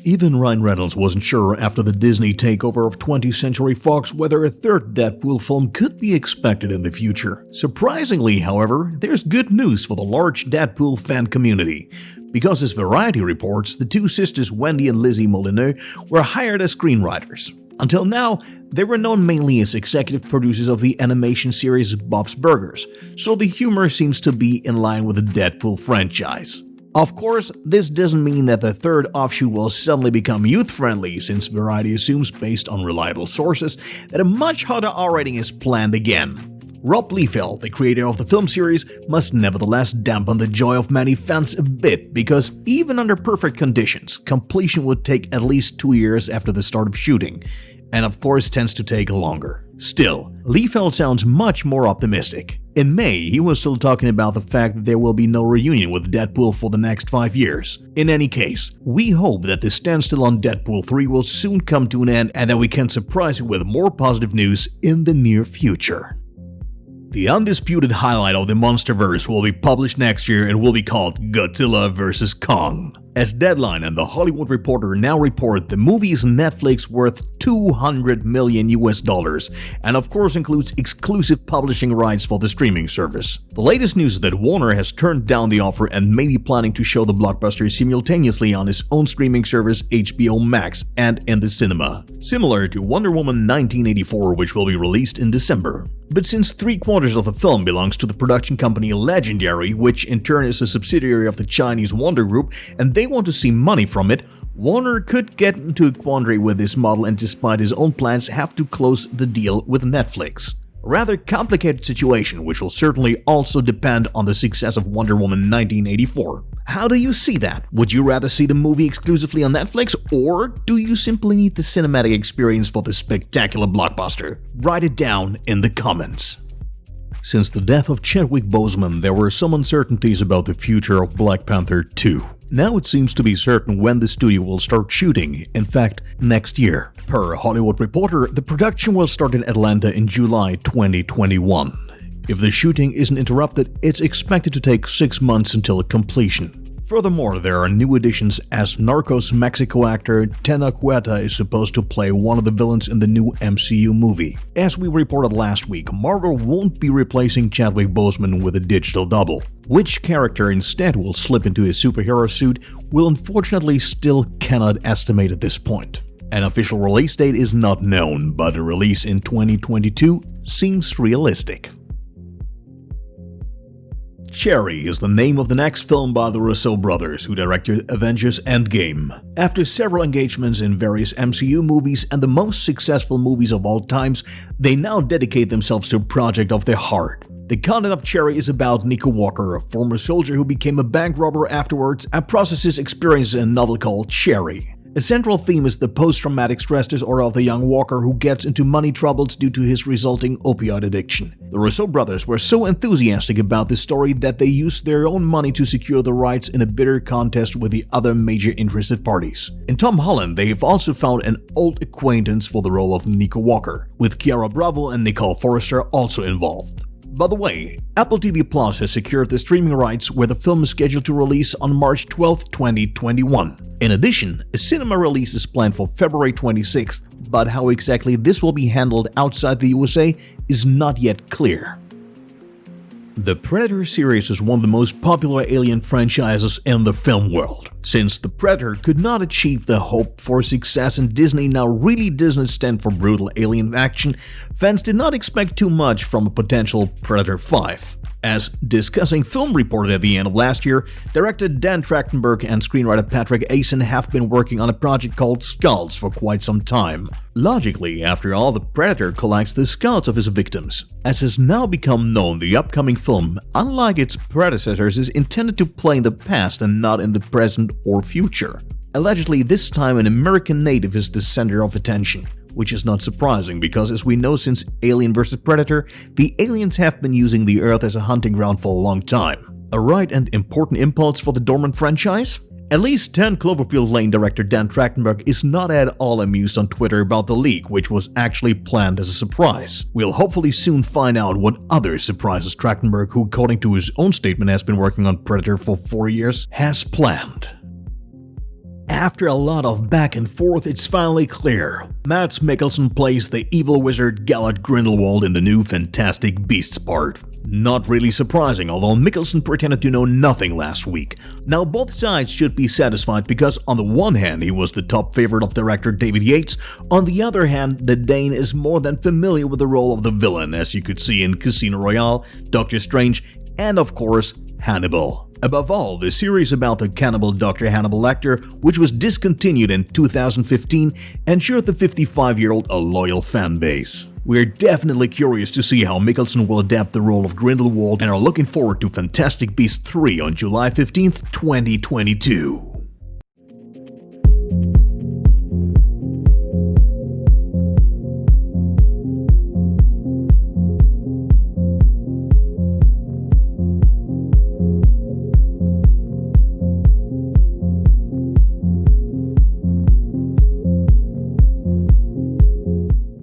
Even Ryan Reynolds wasn't sure after the Disney takeover of 20th Century Fox whether a third Deadpool film could be expected in the future. Surprisingly, however, there's good news for the large Deadpool fan community. Because as Variety reports, the two sisters Wendy and Lizzie Molyneux were hired as screenwriters. Until now, they were known mainly as executive producers of the animation series Bob's Burgers, so the humor seems to be in line with the Deadpool franchise. Of course, this doesn't mean that the third offshoot will suddenly become youth-friendly, since Variety assumes, based on reliable sources, that a much hotter R rating is planned again. Rob Liefeld, the creator of the film series, must nevertheless dampen the joy of many fans a bit, because even under perfect conditions, completion would take at least 2 years after the start of shooting, and of course tends to take longer. Still, Liefeld sounds much more optimistic. In May, he was still talking about the fact that there will be no reunion with Deadpool for the next 5 years. In any case, we hope that the standstill on Deadpool 3 will soon come to an end and that we can surprise you with more positive news in the near future. The undisputed highlight of the MonserVerse will be published next year and will be called Godzilla vs. Kong. As Deadline and The Hollywood Reporter now report, the movie is Netflix worth $200 million and of course includes exclusive publishing rights for the streaming service. The latest news is that Warner has turned down the offer and may be planning to show the blockbuster simultaneously on its own streaming service HBO Max and in the cinema, similar to Wonder Woman 1984, which will be released in December. But since 3/4 of the film belongs to the production company Legendary, which in turn is a subsidiary of the Chinese Wonder Group, and they want to see money from it, Warner could get into a quandary with this model and despite his own plans have to close the deal with Netflix. A rather complicated situation, which will certainly also depend on the success of Wonder Woman 1984. How do you see that? Would you rather see the movie exclusively on Netflix, or do you simply need the cinematic experience for the spectacular blockbuster? Write it down in the comments. Since the death of Chadwick Boseman, there were some uncertainties about the future of Black Panther 2. Now it seems to be certain when the studio will start shooting, in fact, next year. Per Hollywood Reporter, the production will start in Atlanta in July 2021. If the shooting isn't interrupted, it's expected to take 6 months until completion. Furthermore, there are new additions as Narcos Mexico actor Tena Cueta is supposed to play one of the villains in the new MCU movie. As we reported last week, Marvel won't be replacing Chadwick Boseman with a digital double. Which character instead will slip into a superhero suit will unfortunately still cannot estimate at this point. An official release date is not known, but a release in 2022 seems realistic. Cherry is the name of the next film by the Russo brothers, who directed Avengers Endgame. After several engagements in various MCU movies and the most successful movies of all times, they now dedicate themselves to a project of their heart. The content of Cherry is about Nico Walker, a former soldier who became a bank robber afterwards and processes experiences in a novel called Cherry. A central theme is the post-traumatic stress disorder of the young Walker, who gets into money troubles due to his resulting opioid addiction. The Russo brothers were so enthusiastic about this story that they used their own money to secure the rights in a bitter contest with the other major interested parties. In Tom Holland, they have also found an old acquaintance for the role of Nico Walker, with Chiara Bravo and Nicole Forrester also involved. By the way, Apple TV Plus has secured the streaming rights, where the film is scheduled to release on March 12, 2021. In addition, a cinema release is planned for February 26th, but how exactly this will be handled outside the USA is not yet clear. The Predator series is one of the most popular alien franchises in the film world. Since The Predator could not achieve the hoped for success and Disney now really doesn't stand for brutal alien action, fans did not expect too much from a potential Predator 5. As Discussing Film reported at the end of last year, director Dan Trachtenberg and screenwriter Patrick Asen have been working on a project called Skulls for quite some time. Logically, after all, the Predator collects the skulls of his victims. As has now become known, the upcoming film, unlike its predecessors, is intended to play in the past and not in the present or future. Allegedly, this time an American native is the center of attention, which is not surprising because, as we know since Alien vs. Predator, the aliens have been using the Earth as a hunting ground for a long time. A right and important impulse for the dormant franchise? At least 10 Cloverfield Lane director Dan Trachtenberg is not at all amused on Twitter about the leak, which was actually planned as a surprise. We'll hopefully soon find out what other surprises Trachtenberg, who according to his own statement has been working on Predator for 4 years, has planned. After a lot of back and forth, it's finally clear. Mads Mikkelsen plays the evil wizard Gellert Grindelwald in the new Fantastic Beasts part. Not really surprising, although Mikkelsen pretended to know nothing last week. Now both sides should be satisfied because on the one hand he was the top favorite of director David Yates, on the other hand the Dane is more than familiar with the role of the villain, as you could see in Casino Royale, Doctor Strange, and of course Hannibal. Above all, the series about the cannibal Dr. Hannibal Lecter, which was discontinued in 2015, ensured the 55-year-old a loyal fan base. We're definitely curious to see how Mikkelsen will adapt the role of Grindelwald and are looking forward to Fantastic Beasts 3 on July 15th, 2022.